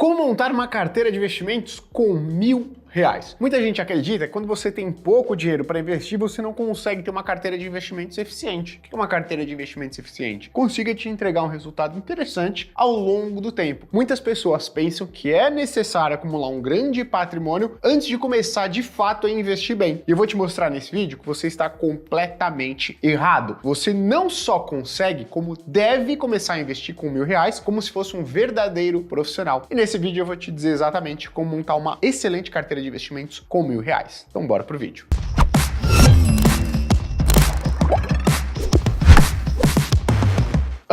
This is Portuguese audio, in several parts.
Como montar uma carteira de investimentos com R$ 1.000? Muita gente acredita que quando você tem pouco dinheiro para investir, você não consegue ter uma carteira de investimentos eficiente. O que é uma carteira de investimentos eficiente? Consiga te entregar um resultado interessante ao longo do tempo. Muitas pessoas pensam que é necessário acumular um grande patrimônio antes de começar de fato a investir bem. E eu vou te mostrar nesse vídeo que você está completamente errado. Você não só consegue, como deve começar a investir com R$ 1.000 como se fosse um verdadeiro profissional. E nesse vídeo eu vou te dizer exatamente como montar uma excelente carteira de investimentos com R$ 1.000. Então bora pro vídeo.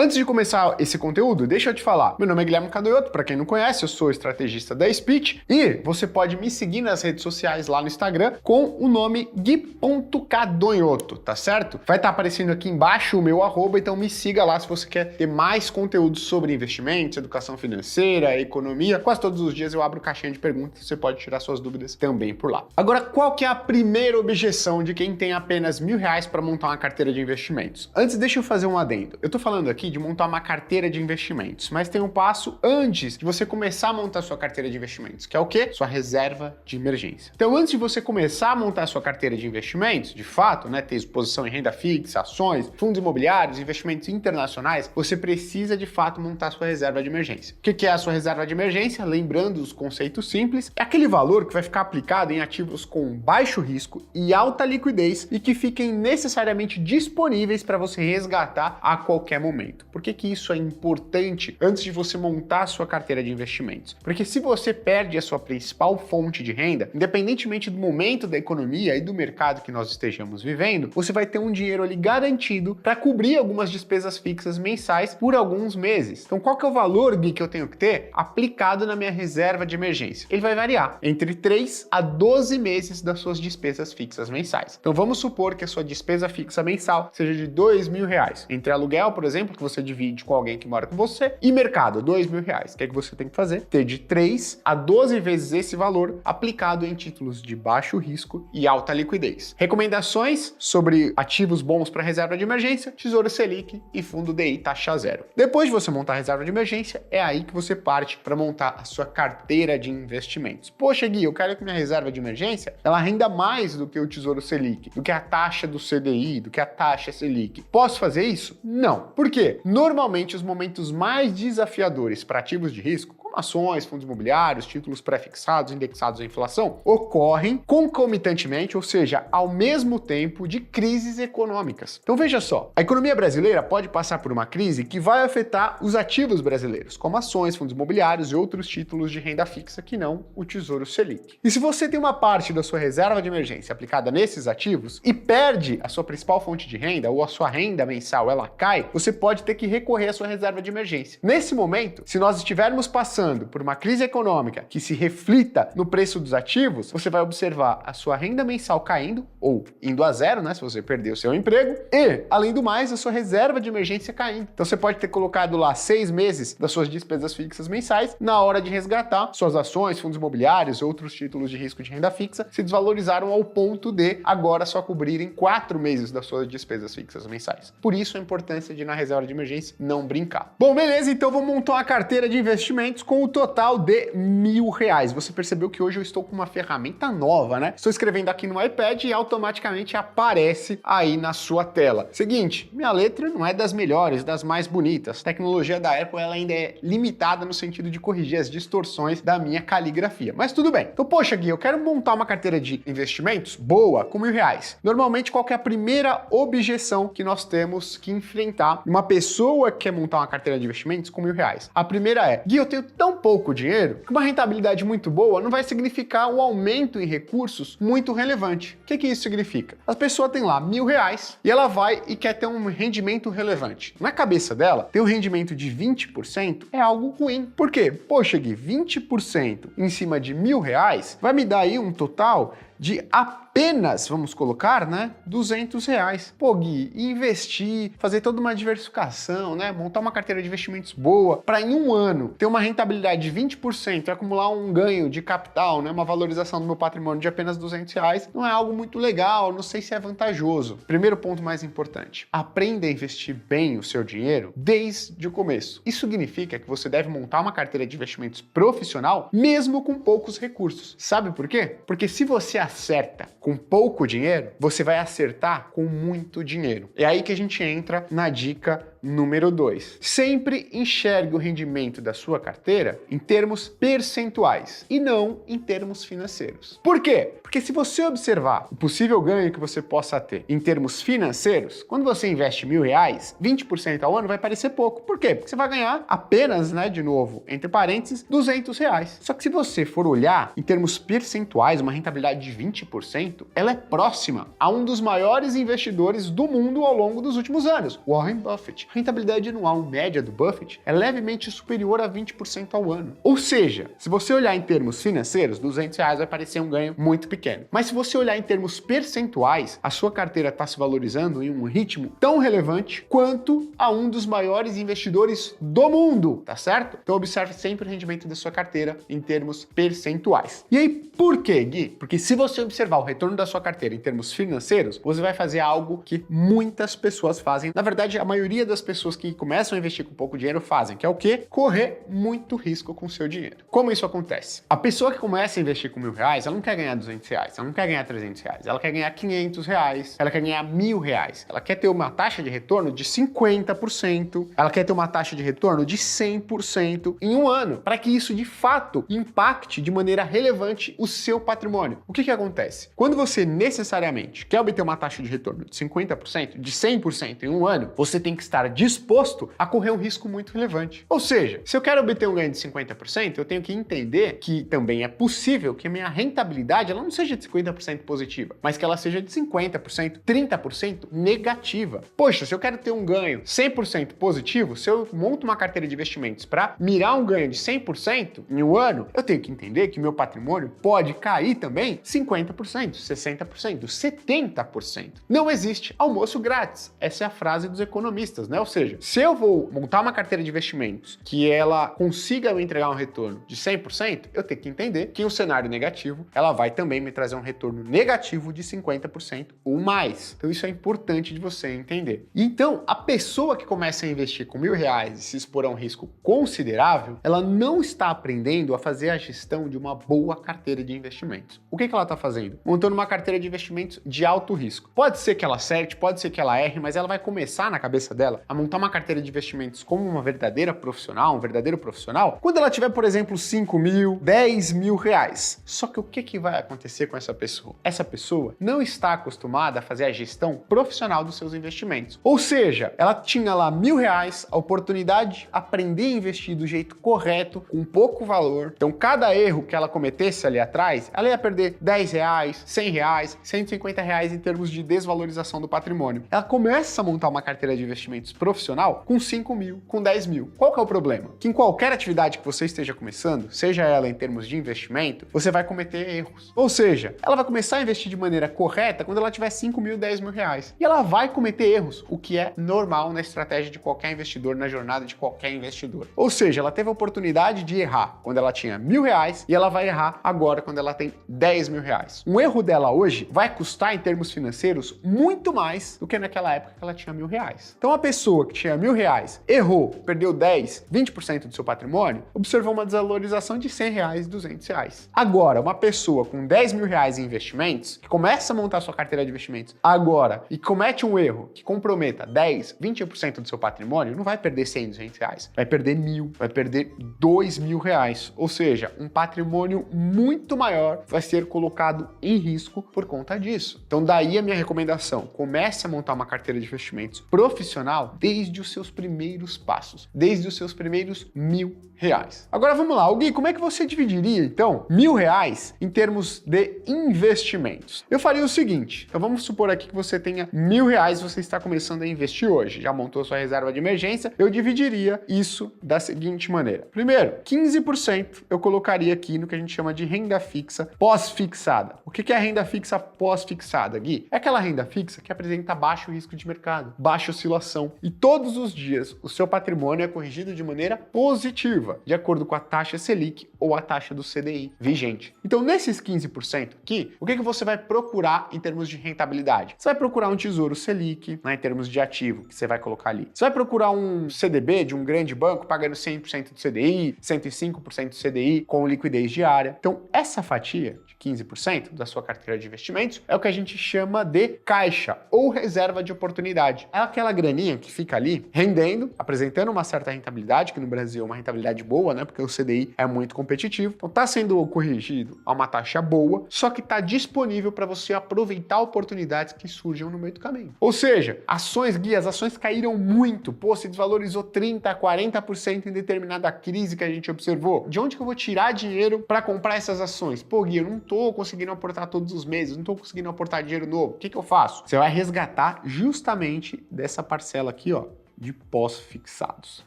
Antes de começar esse conteúdo, deixa eu te falar. Meu nome é Guilherme Cadonhoto, para quem não conhece, eu sou estrategista da Speech e você pode me seguir nas redes sociais lá no Instagram com o nome gui.cadonhoto, tá certo? Vai estar aparecendo aqui embaixo o meu arroba, então me siga lá se você quer ter mais conteúdo sobre investimentos, educação financeira, economia. Quase todos os dias eu abro caixinha de perguntas, você pode tirar suas dúvidas também por lá. Agora, qual que é a primeira objeção de quem tem apenas R$ 1.000 para montar uma carteira de investimentos? Antes, deixa eu fazer um adendo. Eu tô falando aqui de montar uma carteira de investimentos, mas tem um passo antes de você começar a montar sua carteira de investimentos, que é o quê? Sua reserva de emergência. Então, antes de você começar a montar sua carteira de investimentos, de fato, né, ter exposição em renda fixa, ações, fundos imobiliários, investimentos internacionais, você precisa de fato montar sua reserva de emergência. O que é a sua reserva de emergência? Lembrando os conceitos simples, é aquele valor que vai ficar aplicado em ativos com baixo risco e alta liquidez e que fiquem necessariamente disponíveis para você resgatar a qualquer momento. Por que isso é importante antes de você montar a sua carteira de investimentos? Porque se você perde a sua principal fonte de renda, independentemente do momento da economia e do mercado que nós estejamos vivendo, você vai ter um dinheiro ali garantido para cobrir algumas despesas fixas mensais por alguns meses. Então, qual que é o valor, Gui, que eu tenho que ter aplicado na minha reserva de emergência? Ele vai variar entre 3 a 12 meses das suas despesas fixas mensais. Então, vamos supor que a sua despesa fixa mensal seja de R$ 2.000. Entre aluguel, por exemplo, que você divide com alguém que mora com você, e mercado, R$ 2.000. O que é que você tem que fazer? Ter de 3 a 12 vezes esse valor aplicado em títulos de baixo risco e alta liquidez. Recomendações sobre ativos bons para reserva de emergência: Tesouro Selic e Fundo DI taxa zero. Depois de você montar a reserva de emergência, é aí que você parte para montar a sua carteira de investimentos. Poxa, Gui, eu quero que minha reserva de emergência ela renda mais do que o Tesouro Selic, do que a taxa do CDI, do que a taxa Selic. Posso fazer isso? Não. Por quê? Normalmente, os momentos mais desafiadores para ativos de risco, como ações, fundos imobiliários, títulos pré-fixados, indexados à inflação, ocorrem concomitantemente, ou seja, ao mesmo tempo de crises econômicas. Então veja só, a economia brasileira pode passar por uma crise que vai afetar os ativos brasileiros, como ações, fundos imobiliários e outros títulos de renda fixa que não o Tesouro Selic. E se você tem uma parte da sua reserva de emergência aplicada nesses ativos e perde a sua principal fonte de renda ou a sua renda mensal ela cai, você pode ter que recorrer à sua reserva de emergência. Nesse momento, se nós estivermos passando por uma crise econômica que se reflita no preço dos ativos, você vai observar a sua renda mensal caindo ou indo a zero, né, se você perder o seu emprego, e, além do mais, a sua reserva de emergência caindo. Então você pode ter colocado lá 6 meses das suas despesas fixas mensais, na hora de resgatar, suas ações, fundos imobiliários, outros títulos de risco de renda fixa se desvalorizaram ao ponto de agora só cobrirem 4 meses das suas despesas fixas mensais. Por isso a importância de, na reserva de emergência, não brincar. Bom, beleza, então vou montar uma carteira de investimentos com o total de R$ 1.000. Você percebeu que hoje eu estou com uma ferramenta nova, né? Estou escrevendo aqui no iPad e automaticamente aparece aí na sua tela. Seguinte, minha letra não é das melhores, das mais bonitas. A tecnologia da Apple ela ainda é limitada no sentido de corrigir as distorções da minha caligrafia. Mas tudo bem. Então, poxa, Gui, eu quero montar uma carteira de investimentos boa, com R$ 1.000. Normalmente, qual que é a primeira objeção que nós temos que enfrentar uma pessoa que quer montar uma carteira de investimentos com R$ 1.000? A primeira é: Gui, eu tenho tão pouco dinheiro que uma rentabilidade muito boa não vai significar um aumento em recursos muito relevante. O que isso significa? A pessoa tem lá R$ 1.000 e ela vai e quer ter um rendimento relevante. Na cabeça dela, ter um rendimento de 20% é algo ruim. Por quê? Poxa, Gui, 20% em cima de R$ 1.000 vai me dar aí um total de apenas apenas, vamos colocar, né, R$200. Pô, Gui, investir, fazer toda uma diversificação, né, montar uma carteira de investimentos boa, para em um ano ter uma rentabilidade de 20% e acumular um ganho de capital, né, uma valorização do meu patrimônio de apenas R$200, não é algo muito legal, não sei se é vantajoso. Primeiro ponto mais importante, aprenda a investir bem o seu dinheiro desde o começo. Isso significa que você deve montar uma carteira de investimentos profissional mesmo com poucos recursos. Sabe por quê? Porque se você acerta com pouco dinheiro, você vai acertar com muito dinheiro. É aí que a gente entra na dica número 2. Sempre enxergue o rendimento da sua carteira em termos percentuais e não em termos financeiros. Por quê? Porque se você observar o possível ganho que você possa ter em termos financeiros, quando você investe R$1.000, 20% ao ano vai parecer pouco. Por quê? Porque você vai ganhar apenas, né, de novo, entre parênteses, R$200. Só que se você for olhar em termos percentuais, uma rentabilidade de 20%, ela é próxima a um dos maiores investidores do mundo ao longo dos últimos anos, Warren Buffett. A rentabilidade anual média do Buffett é levemente superior a 20% ao ano. Ou seja, se você olhar em termos financeiros, R$200 vai parecer um ganho muito pequeno. Mas se você olhar em termos percentuais, a sua carteira está se valorizando em um ritmo tão relevante quanto a um dos maiores investidores do mundo, tá certo? Então observe sempre o rendimento da sua carteira em termos percentuais. E aí, por quê, Gui? Porque se você observar o retorno da sua carteira em termos financeiros, você vai fazer algo que muitas pessoas fazem. Na verdade, a maioria das pessoas que começam a investir com pouco dinheiro fazem, que é o quê? Correr muito risco com o seu dinheiro. Como isso acontece? A pessoa que começa a investir com R$1.000, ela não quer ganhar R$200, ela não quer ganhar R$300, ela quer ganhar R$500, ela quer ganhar R$1.000, ela quer ter uma taxa de retorno de 50%, ela quer ter uma taxa de retorno de 100% em um ano, para que isso de fato impacte de maneira relevante o seu patrimônio. O que acontece? Quando você necessariamente quer obter uma taxa de retorno de 50%, de 100% em um ano, você tem que estar disposto a correr um risco muito relevante. Ou seja, se eu quero obter um ganho de 50%, eu tenho que entender que também é possível que a minha rentabilidade ela não seja de 50% positiva, mas que ela seja de 50%, 30% negativa. Poxa, se eu quero ter um ganho 100% positivo, se eu monto uma carteira de investimentos para mirar um ganho de 100% em um ano, eu tenho que entender que meu patrimônio pode cair também 50%, 60%, 70%. Não existe almoço grátis. Essa é a frase dos economistas, né? Ou seja, se eu vou montar uma carteira de investimentos que ela consiga me entregar um retorno de 100%, eu tenho que entender que em um cenário negativo, ela vai também me trazer um retorno negativo de 50% ou mais. Então isso é importante de você entender. Então, a pessoa que começa a investir com R$1.000 e se expor a um risco considerável, ela não está aprendendo a fazer a gestão de uma boa carteira de investimentos. O que ela está fazendo? Montando uma carteira de investimentos de alto risco. Pode ser que ela acerte, pode ser que ela erre, mas ela vai começar na cabeça dela a montar uma carteira de investimentos como uma verdadeira profissional, um verdadeiro profissional, quando ela tiver, por exemplo, R$5.000, R$10.000. Só que o que vai acontecer com essa pessoa? Essa pessoa não está acostumada a fazer a gestão profissional dos seus investimentos. Ou seja, ela tinha lá R$1.000, a oportunidade de aprender a investir do jeito correto, com pouco valor. Então, cada erro que ela cometesse ali atrás, ela ia perder R$10, R$100, R$150 em termos de desvalorização do patrimônio. Ela começa a montar uma carteira de investimentos profissional com R$5.000, com R$10.000. Qual que é o problema? Que em qualquer atividade que você esteja começando, seja ela em termos de investimento, você vai cometer erros. Ou seja, ela vai começar a investir de maneira correta quando ela tiver R$5.000, R$10.000. E ela vai cometer erros, o que é normal na estratégia de qualquer investidor, na jornada de qualquer investidor. Ou seja, ela teve a oportunidade de errar quando ela tinha R$1.000 e ela vai errar agora quando ela tem R$10.000. Um erro dela hoje vai custar em termos financeiros muito mais do que naquela época que ela tinha R$1.000. Então a pessoa que tinha R$1.000 errou, perdeu 10, 20% do seu patrimônio, observou uma desvalorização de R$100, R$200. Agora, uma pessoa com R$10.000 em investimentos, que começa a montar sua carteira de investimentos agora e comete um erro que comprometa 10, 20% do seu patrimônio, não vai perder R$100, R$200, vai perder R$1.000, vai perder R$2.000. Ou seja, um patrimônio muito maior vai ser colocado em risco por conta disso. Então daí a minha recomendação, comece a montar uma carteira de investimentos profissional desde os seus primeiros passos, desde os seus primeiros R$1.000. Agora vamos lá, Gui, como é que você dividiria então R$1.000 em termos de investimentos? Eu faria o seguinte, então vamos supor aqui que você tenha R$1.000, você está começando a investir hoje, já montou sua reserva de emergência, eu dividiria isso da seguinte maneira. Primeiro, 15% eu colocaria aqui no que a gente chama de renda fixa pós-fixada. O que é a renda fixa pós-fixada, Gui? É aquela renda fixa que apresenta baixo risco de mercado, baixa oscilação e todos os dias o seu patrimônio é corrigido de maneira positiva, de acordo com a taxa Selic ou a taxa do CDI vigente. Então, nesses 15% aqui, o que você vai procurar em termos de rentabilidade? Você vai procurar um tesouro Selic, né, em termos de ativo, que você vai colocar ali. Você vai procurar um CDB de um grande banco pagando 100% do CDI, 105% do CDI com liquidez diária. Então, essa fatia de 15% da sua carteira de investimentos é o que a gente chama de caixa ou reserva de oportunidade. É aquela graninha que fica ali rendendo, apresentando uma certa rentabilidade, que no Brasil é uma rentabilidade boa, né? Porque o CDI é muito competitivo. Então está sendo corrigido a uma taxa boa, só que está disponível para você aproveitar oportunidades que surjam no meio do caminho. Ou seja, ações, Gui, as ações caíram muito. Pô, se desvalorizou 30%, 40% em determinada crise que a gente observou. De onde que eu vou tirar dinheiro para comprar essas ações? Pô, Gui, eu não tô conseguindo aportar todos os meses, não tô conseguindo aportar dinheiro novo. O que eu faço? Você vai resgatar justamente dessa parcela aqui, ó, de pós-fixados.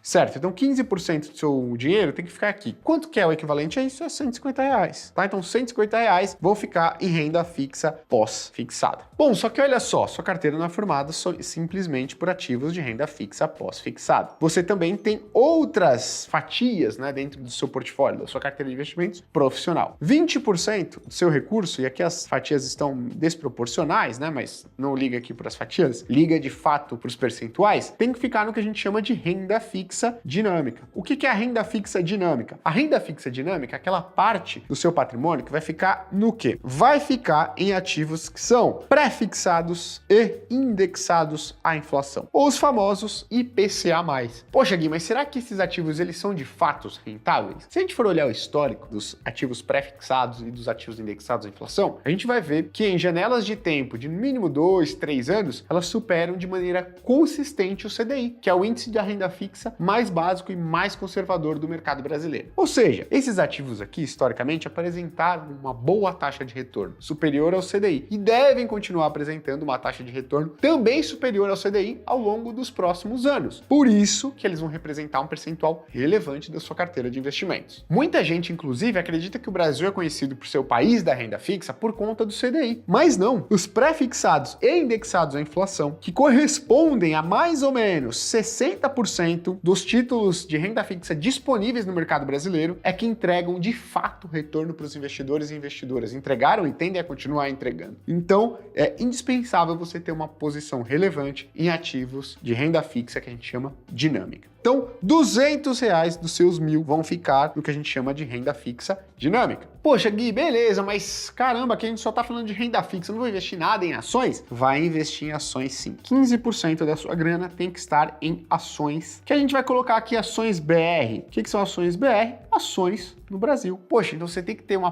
Certo, então 15% do seu dinheiro tem que ficar aqui. Quanto que é o equivalente a isso? É R$150, tá? Então R$150 vão ficar em renda fixa pós-fixada. Bom, só que olha só, sua carteira não é formada simplesmente por ativos de renda fixa pós-fixada. Você também tem outras fatias, né, dentro do seu portfólio, da sua carteira de investimentos profissional. 20% do seu recurso, e aqui as fatias estão desproporcionais, né, mas não liga aqui para as fatias, liga de fato para os percentuais, tem que ficar no que a gente chama de renda fixa dinâmica. O que é a renda fixa dinâmica? A renda fixa dinâmica é aquela parte do seu patrimônio que vai ficar no quê? Vai ficar em ativos que são pré-fixados e indexados à inflação, ou os famosos IPCA+. Poxa, Gui, mas será que esses ativos eles são de fato rentáveis? Se a gente for olhar o histórico dos ativos pré-fixados e dos ativos indexados à inflação, a gente vai ver que em janelas de tempo de no mínimo 2, 3 anos, elas superam de maneira consistente o CDI, que é o índice de renda fixa mais básico e mais conservador do mercado brasileiro. Ou seja, esses ativos aqui, historicamente, apresentaram uma boa taxa de retorno, superior ao CDI, e devem continuar apresentando uma taxa de retorno também superior ao CDI ao longo dos próximos anos. Por isso que eles vão representar um percentual relevante da sua carteira de investimentos. Muita gente, inclusive, acredita que o Brasil é conhecido por ser o país da renda fixa por conta do CDI, mas não. Os pré-fixados e indexados à inflação, que correspondem a mais ou menos 60% dos títulos de renda fixa disponíveis no mercado brasileiro, é que entregam de fato retorno para os investidores e investidoras. Entregaram e tendem a continuar entregando. Então, é indispensável você ter uma posição relevante em ativos de renda fixa que a gente chama dinâmica. Então, R$200 dos seus 1.000 vão ficar no que a gente chama de renda fixa dinâmica. Poxa, Gui, beleza, mas caramba, aqui a gente só tá falando de renda fixa, não vou investir nada em ações? Vai investir em ações sim. 15% da sua grana tem que estar em ações, que a gente vai colocar aqui ações BR. O que são ações BR? Ações no Brasil. Poxa, então você tem que ter uma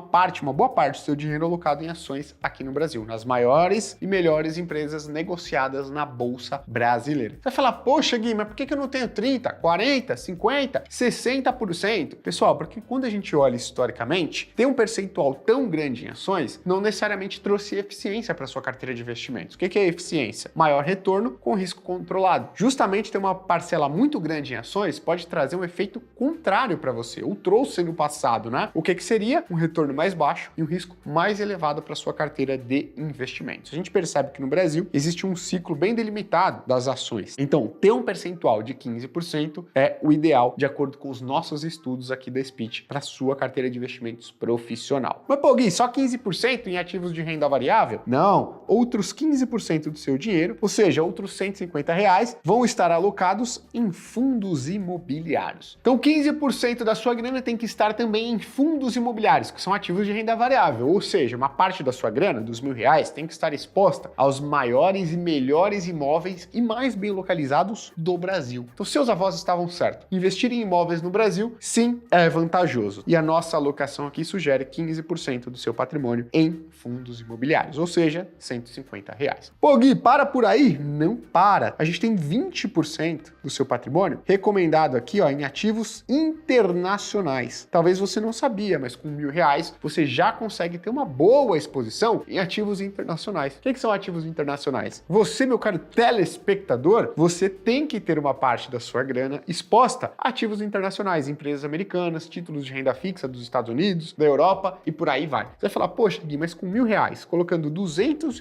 boa parte do seu dinheiro alocado em ações aqui no Brasil, nas maiores e melhores empresas negociadas na Bolsa Brasileira. Você vai falar, poxa, Gui, mas por que eu não tenho 30, 40, 50, 60%? Pessoal, porque quando a gente olha historicamente, tem um percentual tão grande em ações, não necessariamente trouxe eficiência para sua carteira de investimentos. O que é eficiência? Maior retorno com risco controlado. Justamente ter uma parcela muito grande em ações pode trazer um efeito contrário para você, ou trouxe no passado, né? O que seria? Um retorno mais baixo e um risco mais elevado para sua carteira de investimentos. A gente percebe que no Brasil existe um ciclo bem delimitado das ações. Então, ter um percentual de 15% é o ideal, de acordo com os nossos estudos aqui da Speech, para sua carteira de investimentos profissional. Mas, pô, Gui, só 15% em ativos de renda variável? Não, outros 15% do seu dinheiro, ou seja, outros R$150, vão estar alocados em fundos imobiliários. Então, 15% da sua grana grana tem que estar também em fundos imobiliários, que são ativos de renda variável, ou seja, uma parte da sua grana, dos R$ 1.000, tem que estar exposta aos maiores e melhores imóveis e mais bem localizados do Brasil. Então, seus avós estavam certos. Investir em imóveis no Brasil, sim, é vantajoso. E a nossa alocação aqui sugere 15% do seu patrimônio em fundos imobiliários, ou seja, R$ 150. Pô, Gui, para por aí? Não para. A gente tem 20% do seu patrimônio recomendado aqui, ó, em ativos internacionais. Talvez você não sabia, mas com R$ 1.000 você já consegue ter uma boa exposição em ativos internacionais. O que são ativos internacionais? Você, meu caro telespectador, você tem que ter uma parte da sua grana exposta a ativos internacionais, empresas americanas, títulos de renda fixa dos Estados Unidos, da Europa e por aí vai. Você vai falar, poxa, Gui, mas com R$ 1.000, colocando R$ 200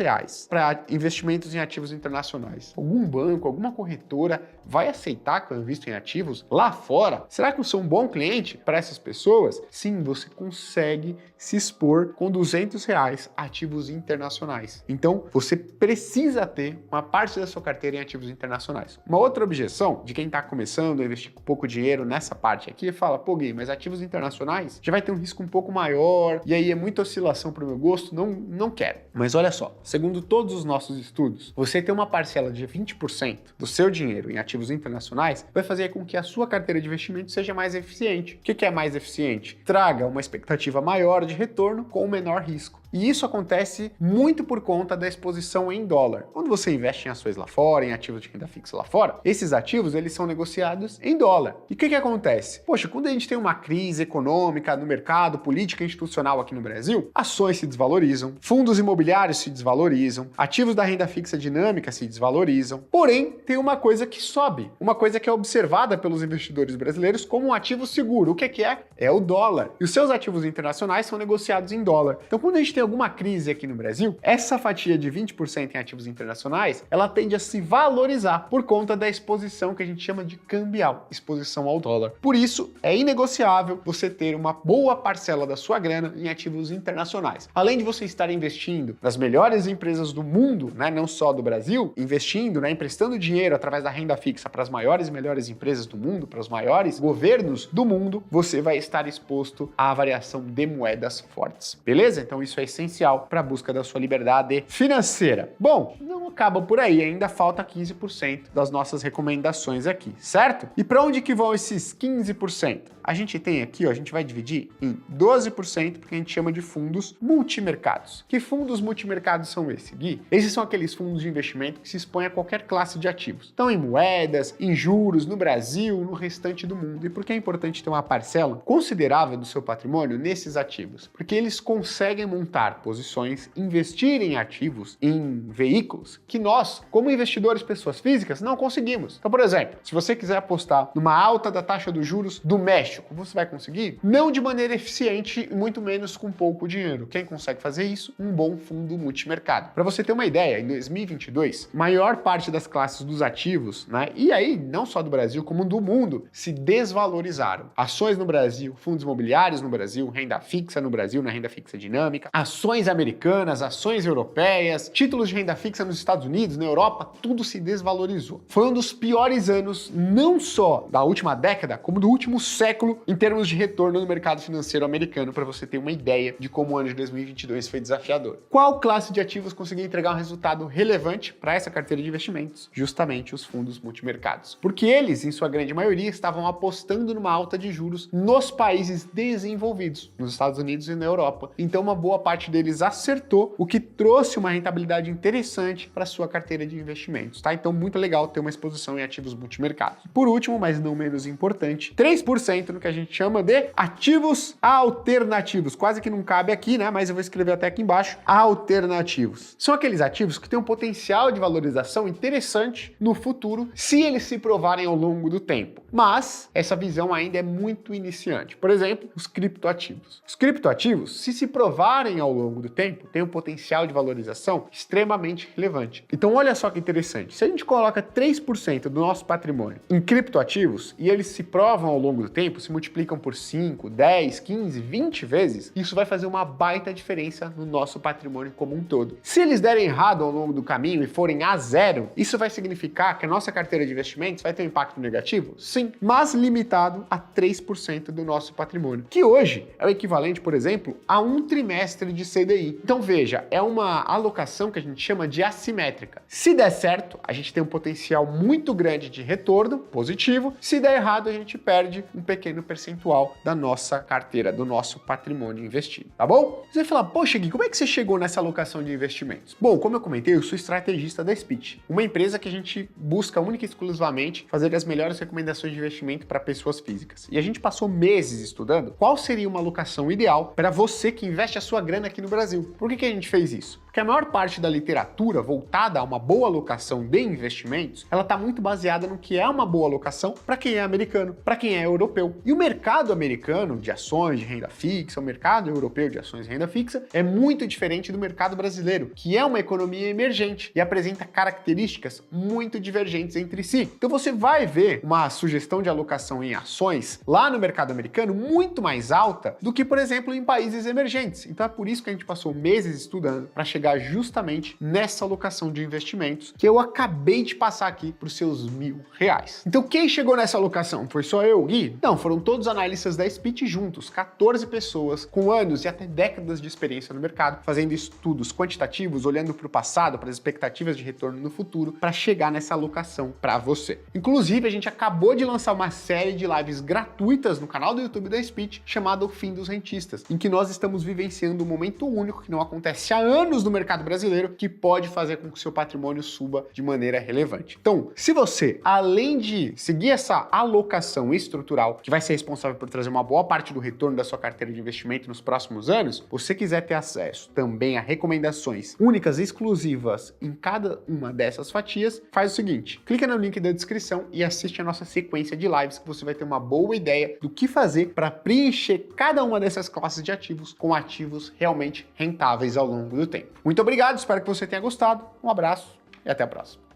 para investimentos em ativos internacionais, algum banco, alguma corretora vai aceitar que eu invisto em ativos lá fora? Será que eu sou um bom cliente para essas pessoas? Sim, você consegue se expor com R$ 200 a ativos internacionais. Então, você precisa ter uma parte da sua carteira em ativos internacionais. Uma outra objeção de quem está começando a investir pouco dinheiro nessa parte aqui, fala, pô, Gui, mas ativos internacionais já vai ter um risco um pouco maior, e aí é muita oscilação para o meu gosto, não quero. Mas olha só, segundo todos os nossos estudos, você ter uma parcela de 20% do seu dinheiro em ativos internacionais vai fazer com que a sua carteira de investimento seja mais eficiente. O que é mais eficiente? Traga uma expectativa maior de retorno com menor risco. E isso acontece muito por conta da exposição em dólar. Quando você investe em ações lá fora, em ativos de renda fixa lá fora, esses ativos eles são negociados em dólar. E o que acontece? Poxa, quando a gente tem uma crise econômica no mercado, política institucional aqui no Brasil, ações se desvalorizam, fundos imobiliários se desvalorizam, ativos da renda fixa dinâmica se desvalorizam. Porém, tem uma coisa que sobe, uma coisa que é observada pelos investidores brasileiros como um ativo seguro. O que é? É o dólar. E os seus ativos internacionais são negociados em dólar. Então, quando a gente tem alguma crise aqui no Brasil, essa fatia de 20% em ativos internacionais, ela tende a se valorizar por conta da exposição que a gente chama de cambial, exposição ao dólar. Por isso, é inegociável você ter uma boa parcela da sua grana em ativos internacionais. Além de você estar investindo nas melhores empresas do mundo, né, não só do Brasil, investindo, né, emprestando dinheiro através da renda fixa para as maiores e melhores empresas do mundo, para os maiores governos do mundo, você vai estar exposto à variação de moedas fortes. Beleza? Então isso é essencial para a busca da sua liberdade financeira. Bom, não acaba por aí, ainda falta 15% das nossas recomendações aqui, certo? E para onde que vão esses 15%? A gente tem aqui, ó, a gente vai dividir em 12% porque a gente chama de fundos multimercados. Que fundos multimercados são esses, Gui? Esses são aqueles fundos de investimento que se expõem a qualquer classe de ativos. Então, em moedas, em juros, no Brasil, no restante do mundo. E por que é importante ter uma parcela considerável do seu patrimônio nesses ativos? Porque eles conseguem montar posições, investir em ativos, em veículos, que nós, como investidores, pessoas físicas, não conseguimos. Então, por exemplo, se você quiser apostar numa alta da taxa dos juros do México, você vai conseguir? Não de maneira eficiente e muito menos com pouco dinheiro. Quem consegue fazer isso? Um bom fundo multimercado. Para você ter uma ideia, em 2022, maior parte das classes dos ativos, né, e aí não só do Brasil, como do mundo, se desvalorizaram. Ações no Brasil, fundos imobiliários no Brasil, renda fixa no Brasil, na renda fixa dinâmica, ações americanas, ações europeias, títulos de renda fixa nos Estados Unidos, na Europa, tudo se desvalorizou. Foi um dos piores anos, não só da última década, como do último século em termos de retorno no mercado financeiro americano, para você ter uma ideia de como o ano de 2022 foi desafiador. Qual classe de ativos conseguiu entregar um resultado relevante para essa carteira de investimentos? Justamente os fundos multimercados. Porque eles, em sua grande maioria, estavam apostando numa alta de juros nos países desenvolvidos, nos Estados Unidos e na Europa. Então, uma boa parte deles acertou, o que trouxe uma rentabilidade interessante para sua carteira de investimentos, tá? Então, muito legal ter uma exposição em ativos multimercados. Por último, mas não menos importante, 3% no que a gente chama de ativos alternativos. Quase que não cabe aqui, né? Mas eu vou escrever até aqui embaixo. Alternativos. São aqueles ativos que têm um potencial de valorização interessante no futuro, se eles se provarem ao longo do tempo. Mas essa visão ainda é muito iniciante. Por exemplo, os criptoativos. Os criptoativos, se provarem ao longo do tempo, têm um potencial de valorização extremamente relevante. Então, olha só que interessante. Se a gente coloca 3% do nosso patrimônio em criptoativos e eles se provam ao longo do tempo, se multiplicam por 5, 10, 15, 20 vezes, isso vai fazer uma baita diferença no nosso patrimônio como um todo. Se eles derem errado ao longo do caminho e forem a zero, isso vai significar que a nossa carteira de investimentos vai ter um impacto negativo? Sim, mas limitado a 3%. 10% do nosso patrimônio, que hoje é o equivalente, por exemplo, a um trimestre de CDI. Então veja, é uma alocação que a gente chama de assimétrica. Se der certo, a gente tem um potencial muito grande de retorno positivo. Se der errado, a gente perde um pequeno percentual da nossa carteira, do nosso patrimônio investido, tá bom? Você vai falar, poxa Gui, como é que você chegou nessa alocação de investimentos? Bom, como eu comentei, eu sou estrategista da Speech, uma empresa que a gente busca única e exclusivamente fazer as melhores recomendações de investimento para pessoas físicas. E a gente passou meses estudando qual seria uma alocação ideal para você que investe a sua grana aqui no Brasil. Por que a gente fez isso? Porque a maior parte da literatura voltada a uma boa alocação de investimentos, ela está muito baseada no que é uma boa alocação para quem é americano, para quem é europeu. E o mercado americano de ações de renda fixa, o mercado europeu de ações de renda fixa, é muito diferente do mercado brasileiro, que é uma economia emergente e apresenta características muito divergentes entre si. Então você vai ver uma sugestão de alocação em ações lá no mercado americano muito mais alta do que, por exemplo, em países emergentes. Então é por isso que a gente passou meses estudando para chegar justamente nessa alocação de investimentos que eu acabei de passar aqui para os seus R$1.000. Então quem chegou nessa alocação? Foi só eu, Gui? Não, foram todos os analistas da Speech juntos, 14 pessoas com anos e até décadas de experiência no mercado, fazendo estudos quantitativos, olhando para o passado, para as expectativas de retorno no futuro, para chegar nessa alocação para você. Inclusive, a gente acabou de lançar uma série de lives gratuitas no canal do YouTube da Speech, chamada O Fim dos Rentistas, em que nós estamos vivenciando um momento único que não acontece há anos no mercado brasileiro, que pode fazer com que o seu patrimônio suba de maneira relevante. Então, se você, além de seguir essa alocação estrutural, que vai ser responsável por trazer uma boa parte do retorno da sua carteira de investimento nos próximos anos, você quiser ter acesso também a recomendações únicas e exclusivas em cada uma dessas fatias, faz o seguinte, clica no link da descrição e assiste a nossa sequência de lives que você vai ter uma boa ideia do que fazer para preencher cada uma dessas classes de ativos com ativos realmente rentáveis ao longo do tempo. Muito obrigado, espero que você tenha gostado, um abraço e até a próxima.